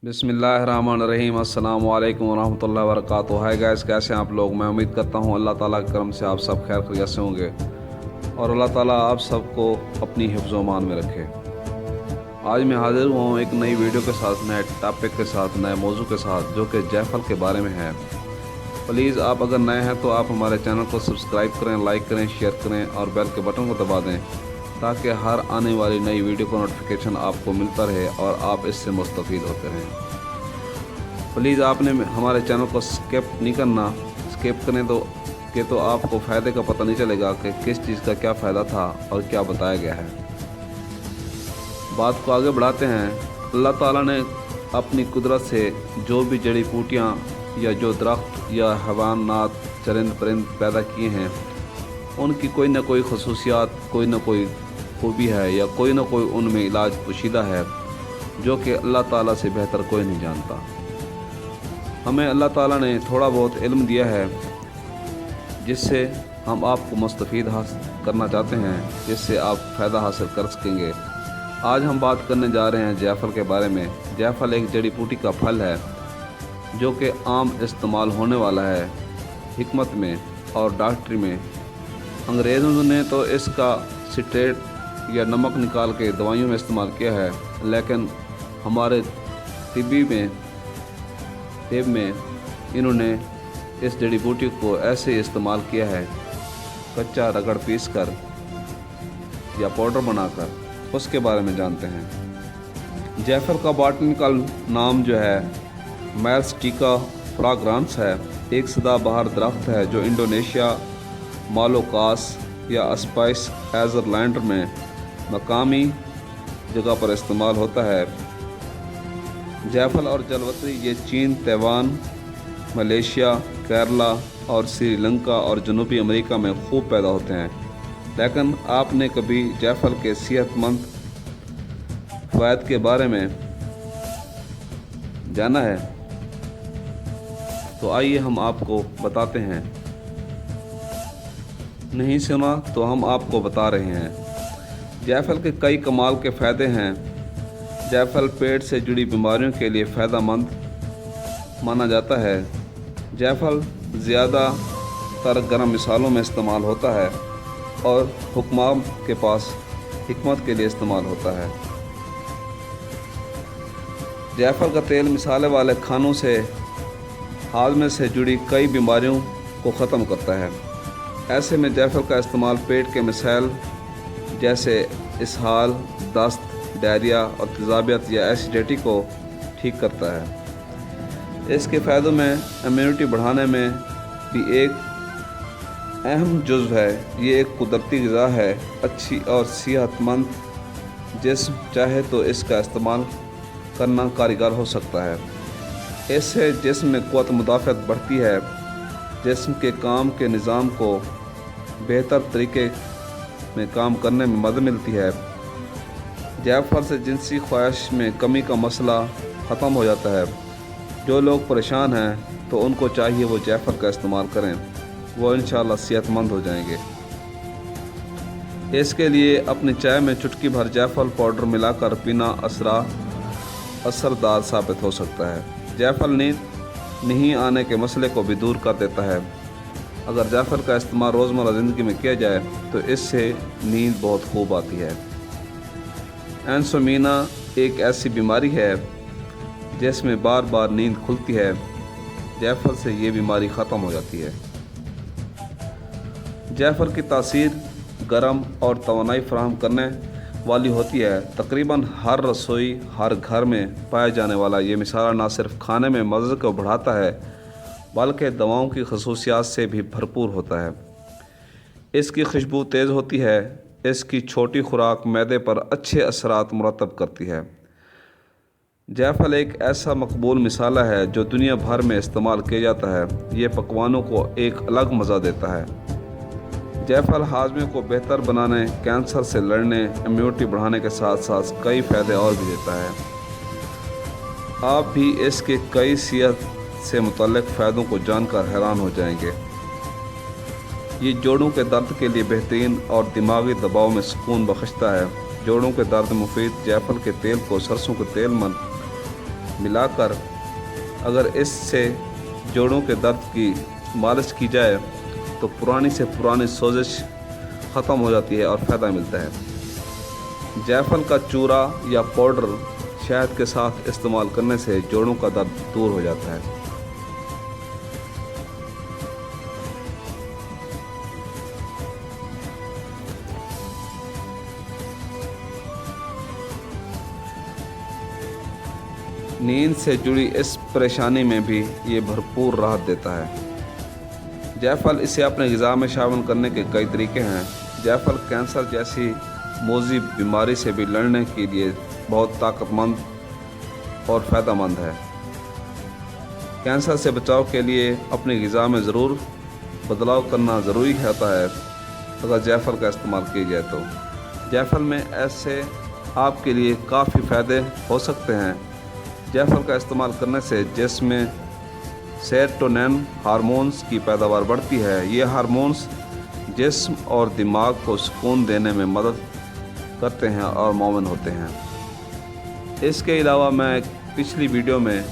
बिस्मिल्लाहिर्रहमानिर्रहीम। अस्सलाम वालेकुम वरहमतुल्लाहि वबरकातुहू। हाय गाइस, कैसे हैं आप लोग। मैं उम्मीद करता हूँ अल्लाह ताला के करम से आप सब खैर खैरियत से होंगे और अल्लाह ताला आप सबको अपनी हिफ्ज़ व अमान में रखे। आज मैं हाज़िर हुआ हूँ एक नई वीडियो के साथ, नए टॉपिक के साथ, नए मौजू के साथ, जो कि जायफल के बारे में है। प्लीज़ आप अगर नए हैं तो आप हमारे चैनल को सब्सक्राइब करें, लाइक करें, शेयर करें और बेल के बटन को दबा दें ताकि हर आने वाली नई वीडियो का नोटिफिकेशन आपको मिलता रहे और आप इससे मुस्तफ़ीद होते रहें। प्लीज़ आपने हमारे चैनल को स्किप नहीं करना। स्किप करें तो आपको फ़ायदे का पता नहीं चलेगा कि किस चीज़ का क्या फ़ायदा था और क्या बताया गया है। बात को आगे बढ़ाते हैं। अल्लाह ताला ने अपनी कुदरत से जो भी जड़ी बूटियाँ या जो दरख्त या हैवानात, चरिंद परिंद पैदा किए हैं, उनकी कोई ना कोई खसूसियात, कोई ना कोई खूबी है या कोई ना कोई उनमें इलाज पोशीदा है जो कि अल्लाह ताला से बेहतर कोई नहीं जानता। हमें अल्लाह ताला ने थोड़ा बहुत इल्म दिया है जिससे हम आपको मुस्तफ़ीद हासिल करना चाहते हैं, जिससे आप फ़ायदा हासिल कर सकेंगे। आज हम बात करने जा रहे हैं जायफल के बारे में। जायफल एक जड़ी बूटी का फल है जो कि आम इस्तेमाल होने वाला है हिकमत में और डॉक्टरी में। अंग्रेज़ों ने तो इसका सिट्रेट या नमक निकाल के दवाइयों में इस्तेमाल किया है, लेकिन हमारे तिब में इन्होंने इस जड़ी बूटी को ऐसे इस्तेमाल किया है, कच्चा रगड़ पीस कर या पाउडर बनाकर। उसके बारे में जानते हैं। जायफल का बॉटनिकल नाम जो है मैरिस्टिका फ्राग्रांस है। एक सदाबहार दरख्त है जो इंडोनेशिया, मालोकास या स्पाइस आइलैंड में मकामी जगह पर इस्तेमाल होता है। जायफल और जलवतरी ये चीन, ताइवान, मलेशिया, केरला और श्रीलंका और जनूबी अमेरिका में खूब पैदा होते हैं। लेकिन आपने कभी जायफल के सेहतमंद फ़वाइद के बारे में जाना है? तो आइए हम आपको बताते हैं। नहीं सुना तो हम आपको बता रहे हैं। जायफल के कई कमाल के फ़ायदे हैं। जायफल पेट से जुड़ी बीमारियों के लिए फ़ायदेमंद माना जाता है। जायफल ज़्यादातर गर्म मिसालों में इस्तेमाल होता है और हुक्माम के पास हिकमत के लिए इस्तेमाल होता है। जायफल का तेल मिसाले वाले खानों से हाजमे से जुड़ी कई बीमारियों को ख़त्म करता है। ऐसे में जायफल का इस्तेमाल पेट के मसाइल जैसे इसहाल, दस्त, डायरिया और तेज़ाबियत या एसिडिटी को ठीक करता है। इसके फ़ायदों में इम्यूनिटी बढ़ाने में भी एक अहम जुज़्व है। ये एक कुदरती ग़िज़ा है, अच्छी और सेहतमंद जिस्म चाहे तो इसका इस्तेमाल करना कारगर हो सकता है। इससे जिस्म में क़ुव्वत मुदाफ़अत बढ़ती है, जिस्म के काम के निज़ाम को बेहतर तरीके में काम करने में मदद मिलती है। जायफल से जिनसी ख्वाहिश में कमी का मसला ख़त्म हो जाता है। जो लोग परेशान हैं तो उनको चाहिए वो जायफल का इस्तेमाल करें, वो इंशाअल्लाह सेहतमंद हो जाएंगे। इसके लिए अपनी चाय में चुटकी भर जायफल पाउडर मिलाकर पीना असरदार साबित हो सकता है। जायफल नींद नहीं आने के मसले को भी दूर कर देता है। अगर जायफल का इस्तेमाल रोज़मर्रा ज़िंदगी में किया जाए तो इससे नींद बहुत खूब आती है। इंसोम्निया एक ऐसी बीमारी है जिसमें बार बार नींद खुलती है। जायफल से ये बीमारी ख़त्म हो जाती है। जायफल की तासीर गर्म और तवानाई फराहम करने वाली होती है। तकरीबन हर रसोई, हर घर में पाया जाने वाला ये मिसाला न सिर्फ खाने में मज़े को बढ़ाता है बल्कि दवाओं की खसूसियात से भी भरपूर होता है। इसकी खुशबू तेज़ होती है। इसकी छोटी खुराक मैदे पर अच्छे असरात मुरतब करती है। जायफल एक ऐसा मकबूल मिसाला है जो दुनिया भर में इस्तेमाल किया जाता है। ये पकवानों को एक अलग मज़ा देता है। जायफल हाजमे को बेहतर बनाने, कैंसर से लड़ने, इम्यूनिटी बढ़ाने के साथ साथ कई फ़ायदे और भी देता है। आप भी इसके कई सेहत से मुतल्लिक़ फ़ायदों को जानकर हैरान हो जाएंगे। ये जोड़ों के दर्द के लिए बेहतरीन और दिमागी दबाव में सुकून बख्शता है। जोड़ों के दर्द मुफीद जायफल के तेल को सरसों के तेल में मिलाकर अगर इससे जोड़ों के दर्द की मालिश की जाए तो पुरानी से पुरानी सोजिश ख़त्म हो जाती है और फ़ायदा मिलता है। जायफल का चूरा या पाउडर शहद के साथ इस्तेमाल करने से जोड़ों का दर्द दूर हो जाता है। नींद से जुड़ी इस परेशानी में भी ये भरपूर राहत देता है। जायफल इसे अपने ग़िज़ा में शामिल करने के कई तरीके हैं। जायफल कैंसर जैसी मोज़ी बीमारी से भी लड़ने के लिए बहुत ताकतमंद और फ़ायदेमंद है। कैंसर से बचाव के लिए अपनी ग़िज़ा में ज़रूर बदलाव करना ज़रूरी होता है अगर जायफल का इस्तेमाल किया जाए तो। जायफल में ऐसे आपके लिए काफ़ी फ़ायदे हो सकते हैं। जायफल का इस्तेमाल करने से जिस्म में सेरोटोनिन हार्मोन्स की पैदावार बढ़ती है। ये हार्मोन्स जिस्म और दिमाग को सुकून देने में मदद करते हैं और मुअव्विन होते हैं। इसके अलावा मैं पिछली वीडियो में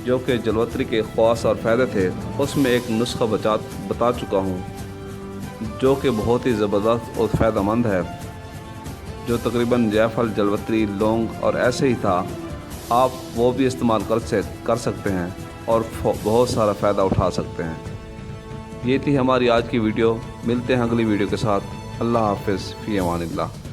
जो कि जलवतरी के ख़वास और फ़ायदे थे उसमें एक नुस्खा बता चुका हूँ जो कि बहुत ही ज़बरदस्त और फ़ायदेमंद है, जो तकरीबन जायफल, जलवतरी, लौंग और ऐसे ही था। आप वो भी इस्तेमाल कर सकते हैं और बहुत सारा फ़ायदा उठा सकते हैं। ये थी हमारी आज की वीडियो। मिलते हैं अगली वीडियो के साथ। अल्लाह हाफ़िज़, फ़ी अमानिल्लाह।